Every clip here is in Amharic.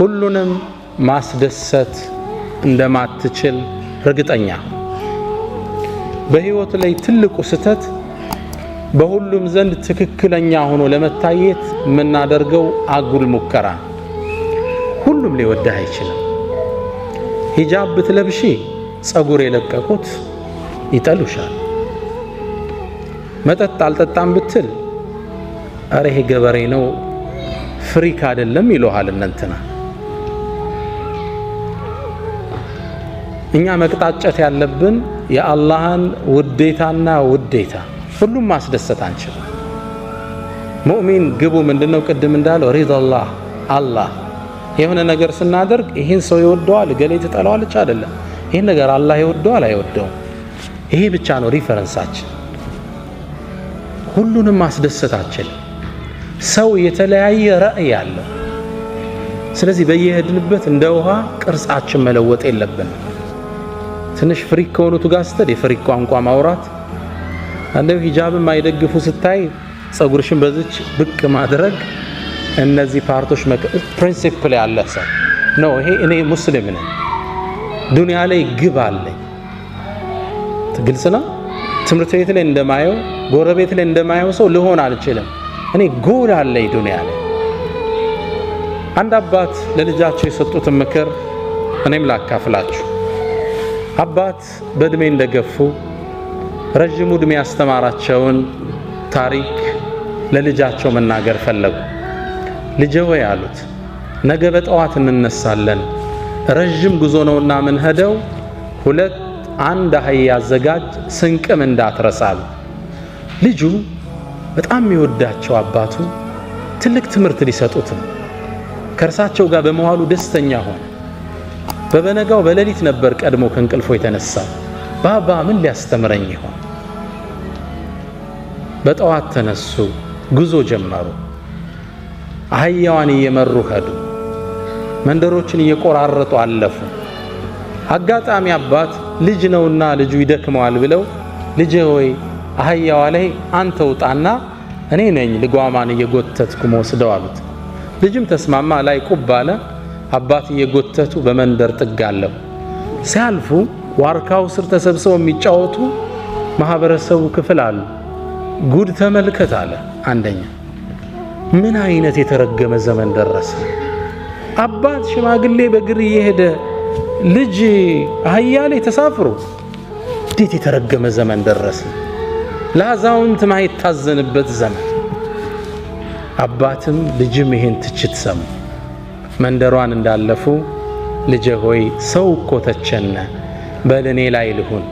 ሁሉንም ማስደሰት እንደማትችል እርግጠኛ። በህይወት ላይ ትልቁ ስህተት በሁሉም ዘንድ ትክክለኛ ሆኖ ለመታየት የምናደርገው አጉል ሙከራ። ሁሉም ሊወድህ አይችልም። ሂጃብ ብትለብሺ ጸጉር የለቀቁት ይጠሉሻል። መጠጥ አልጠጣም ብትል አረ ይሄ ገበሬ ነው ፍሪክ አይደለም ይሉሃል እንትና። እኛ መቅጣጨት ያለብን የአላህን ውዴታና ውዴታ። ሁሉም ማስደሰት አንችልም። ሙእሚን ግቡ ምንድነው? ቅድም እንዳለው ሪዳላህ አላህ የሆነ ነገር ስናደርግ ይሄን ሰው ይወደዋል ገሌ ትጠላዋለች አይደለም። ይሄን ነገር አላህ ይወደዋል አይወደውም። ይሄ ብቻ ነው ሪፈረንሳችን። ሁሉንም ማስደሰት አንችልም። ሰው የተለያየ ራዕይ አለው። ስለዚህ በየሄድንበት እንደ ውሃ ቅርጻችን መለወጥ የለብንም። ትንሽ ፍሪክ ከሆኑት ጋር ስትል የፍሪክ ቋንቋ ማውራት፣ አንደው ሂጃብን ማይደግፉ ስታይ ጸጉርሽን በዚች ብቅ ማድረግ፣ እነዚህ ፓርቶች ፕሪንሲፕል ያለ ሰው ነው። ይሄ እኔ ሙስሊም ነኝ፣ ዱንያ ላይ ግብ አለኝ። ግልጽ ነው። ትምህርት ቤት ላይ እንደማየው ጎረቤት ላይ እንደማየው ሰው ልሆን አልችልም። እኔ ጎል አለኝ ዱንያ ላይ። አንድ አባት ለልጃቸው የሰጡትን ምክር እኔም ላካፍላችሁ። አባት በእድሜ እንደገፉ ረጅሙ እድሜ ያስተማራቸውን ታሪክ ለልጃቸው መናገር ፈለጉ። ልጄ ሆይ አሉት፣ ነገ በጠዋት እንነሳለን፣ ረጅም ጉዞ ነውና ምን ሄደው አንድ አህያ አዘጋጅ፣ ስንቅም እንዳትረሳሉ። ልጁ በጣም የሚወዳቸው አባቱ ትልቅ ትምህርት ሊሰጡት ከእርሳቸው ጋር በመዋሉ ደስተኛ ሆነ። በበነጋው በሌሊት ነበር ቀድሞ ከእንቅልፎ የተነሳው። ባባ ምን ሊያስተምረኝ ይሆን? በጠዋት ተነሱ፣ ጉዞ ጀመሩ። አህያዋን እየመሩ ሄዱ። መንደሮችን እየቆራረጡ አለፉ። አጋጣሚ አባት ልጅ ነውና ልጁ ይደክመዋል ብለው ልጄ ሆይ አህያዋ ላይ አንተ ውጣና እኔ ነኝ ልጓማን እየጎተትኩ መወስደው አሉት። ልጅም ተስማማ። ላይ ቁብ አለ። አባት እየጎተቱ በመንደር ጥግ አለፉ። ሲያልፉ ዋርካው ስር ተሰብስበው የሚጫወቱ ማህበረሰቡ ክፍል አሉ። ጉድ ተመልከት አለ አንደኛ። ምን አይነት የተረገመ ዘመን ደረሰ! አባት ሽማግሌ በእግር እየሄደ ልጅ አህያ ላይ ተሳፍሮ፣ እንዴት የተረገመ ዘመን ደረሰ! ለአዛውንት ማይታዘንበት ዘመን። አባትም ልጅም ይሄን ትችት ሰሙ። መንደሯን እንዳለፉ ልጄ ሆይ ሰው እኮ ተቸነ፣ በል እኔ ላይ ልሁን፣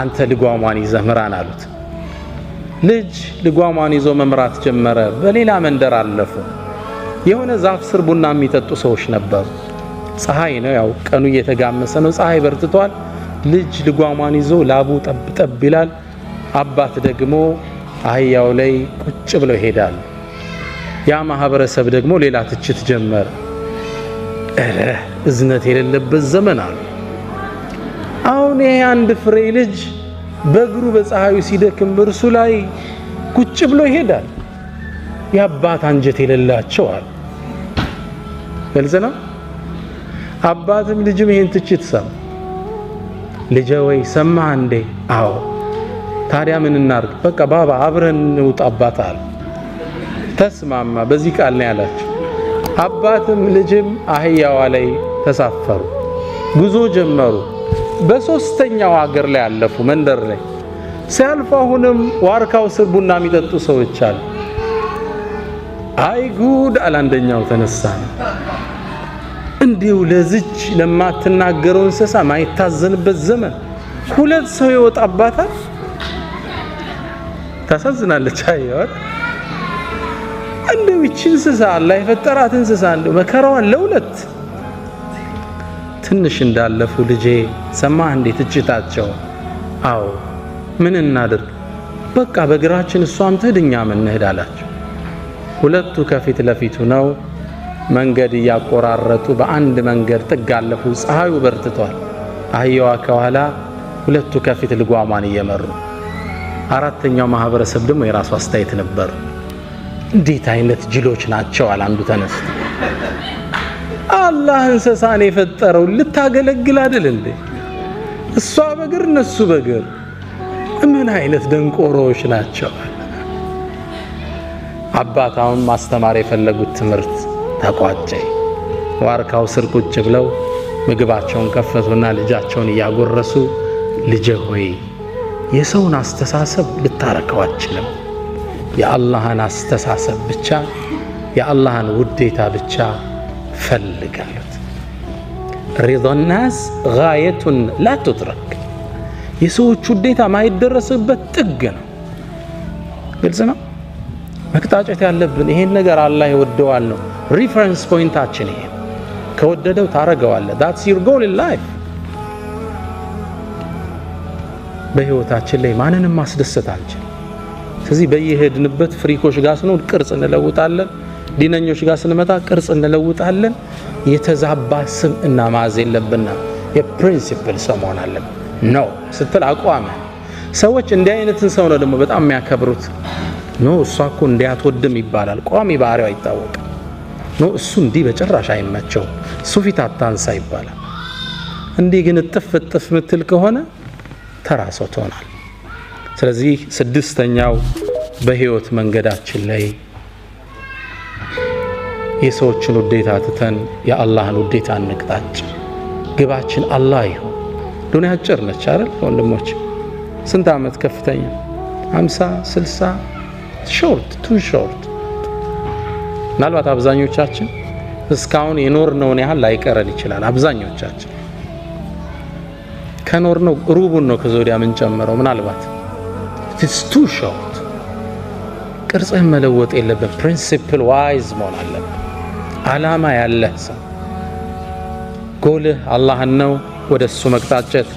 አንተ ልጓሟን ይዘህ ምራን አሉት። ልጅ ልጓሟን ይዞ መምራት ጀመረ። በሌላ መንደር አለፉ። የሆነ ዛፍ ስር ቡና የሚጠጡ ሰዎች ነበሩ። ፀሐይ ነው፣ ያው ቀኑ እየተጋመሰ ነው፣ ፀሐይ በርትቷል። ልጅ ልጓሟን ይዞ ላቡ ጠብ ጠብ ይላል። አባት ደግሞ አህያው ላይ ቁጭ ብለው ይሄዳሉ። ያ ማህበረሰብ ደግሞ ሌላ ትችት ጀመረ። እዝነት የሌለበት ዘመን አሉ። አሁን ይሄ አንድ ፍሬ ልጅ በእግሩ በፀሐዩ ሲደክም እርሱ ላይ ቁጭ ብሎ ይሄዳል። የአባት አንጀት የሌላቸው አሉ። ግልጽ ነው። አባትም ልጅም ይሄን ትችት ሰማ። ልጄ ወይ ሰማህ እንዴ? አዎ። ታዲያ ምን እናርግ? በቃ ባባ አብረን እንውጣ አባት አለ። ተስማማ። በዚህ ቃል ነው ያላቸው። አባትም ልጅም አህያዋ ላይ ተሳፈሩ፣ ጉዞ ጀመሩ። በሶስተኛው ሀገር ላይ አለፉ። መንደር ላይ ሲያልፉ አሁንም ዋርካው ስር ቡና የሚጠጡ ሰዎች አሉ። አይ ጉድ አለ አንደኛው ተነሳ። እንዲሁ ለዚች ለማትናገረው እንስሳ ማይታዘንበት ዘመን ሁለት ሰው ይወጣባታል። ታሳዝናለች። አየዋት እንደው ይህች እንስሳ አላህ የፈጠራት እንስሳ እንደው መከራዋን ለሁለት። ትንሽ እንዳለፉ ልጄ ሰማህ እንዴ ትችታቸው? አዎ። ምን እናድርግ? በቃ በእግራችን እሷም ትሄድ እኛም እንሂድ አላቸው። ሁለቱ ከፊት ለፊቱ ነው መንገድ እያቆራረጡ በአንድ መንገድ ጥግ አለፉ። ፀሐዩ በርትቷል። አህያዋ ከኋላ፣ ሁለቱ ከፊት ልጓሟን እየመሩ። አራተኛው ማህበረሰብ ደግሞ የራሱ አስተያየት ነበር። እንዴት አይነት ጅሎች ናቸው አለ አንዱ ተነስቶ። አላህ እንስሳን የፈጠረው ልታገለግል አይደል እንዴ? እሷ በግር እነሱ በግር። ምን አይነት ደንቆሮዎች ናቸው? አባት አሁን ማስተማር የፈለጉት ትምህርት ተቋጨ። ዋርካው ስር ቁጭ ብለው ምግባቸውን ከፈቱና ልጃቸውን እያጎረሱ ልጄ ሆይ የሰውን አስተሳሰብ ልታረከው አትችልም፣ የአላህን አስተሳሰብ ብቻ የአላህን ውዴታ ብቻ ፈልግ አሉት። ሪዳ ናስ ጋየቱን ላ ቱድረክ፣ የሰዎች ውዴታ ማይደረስበት ጥግ ነው። ግልጽ ነው። መቅጣጨት ያለብን ይሄን ነገር አላህ ይወደዋል ነው። ሪፈረንስ ፖይንታችን ይሄ ከወደደው ታረገዋለህ። that's your goal in life። በህይወታችን ላይ ማንንም ማስደሰት አንችል። ስለዚህ በየሄድንበት ፍሪኮች ጋር ስንሆን ቅርጽ እንለውጣለን፣ ዲነኞች ጋር ስንመጣ ቅርጽ እንለውጣለን። የተዛባ ስም እና ማዝ የለብና የፕሪንሲፕል ሰው መሆን አለብን ነው ስትል አቋም። ሰዎች እንዲህ አይነትን ሰው ነው ደግሞ በጣም የሚያከብሩት። ኖ እሷ እኮ እንዲያትወድም ይባላል። ቋሚ ባህሪው አይታወቅም። ኖ እሱ እንዲህ በጭራሽ አይመቸው፣ እሱ ፊት አታንሳ ይባላል። እንዲህ ግን እጥፍ ምትል ከሆነ ተራ ሰው ትሆናል። ስለዚህ ስድስተኛው በህይወት መንገዳችን ላይ የሰዎችን ውዴታ ትተን የአላህን ውዴታ እንቅጣጭ። ግባችን አላህ ይሁን። ዱንያ አጭር ነች አይደል ወንድሞች? ስንት ዓመት ከፍተኛ 50 60 ሾርት ቱ ሾርት። ምናልባት አብዛኞቻችን እስካሁን የኖርነውን ያህል ላይቀረን ይችላል። አብዛኞቻችን ከኖርነው ሩቡን ነው ከዞዲያ ምን ጨምረው ምናልባት it's too short። ቅርጽህን መለወጥ የለብን። ፕሪንሲፕል ዋይዝ መሆን አለብን። ዓላማ ያለህ ሰው ጎልህ አላህን ነው፣ ወደሱ መቅጣጨት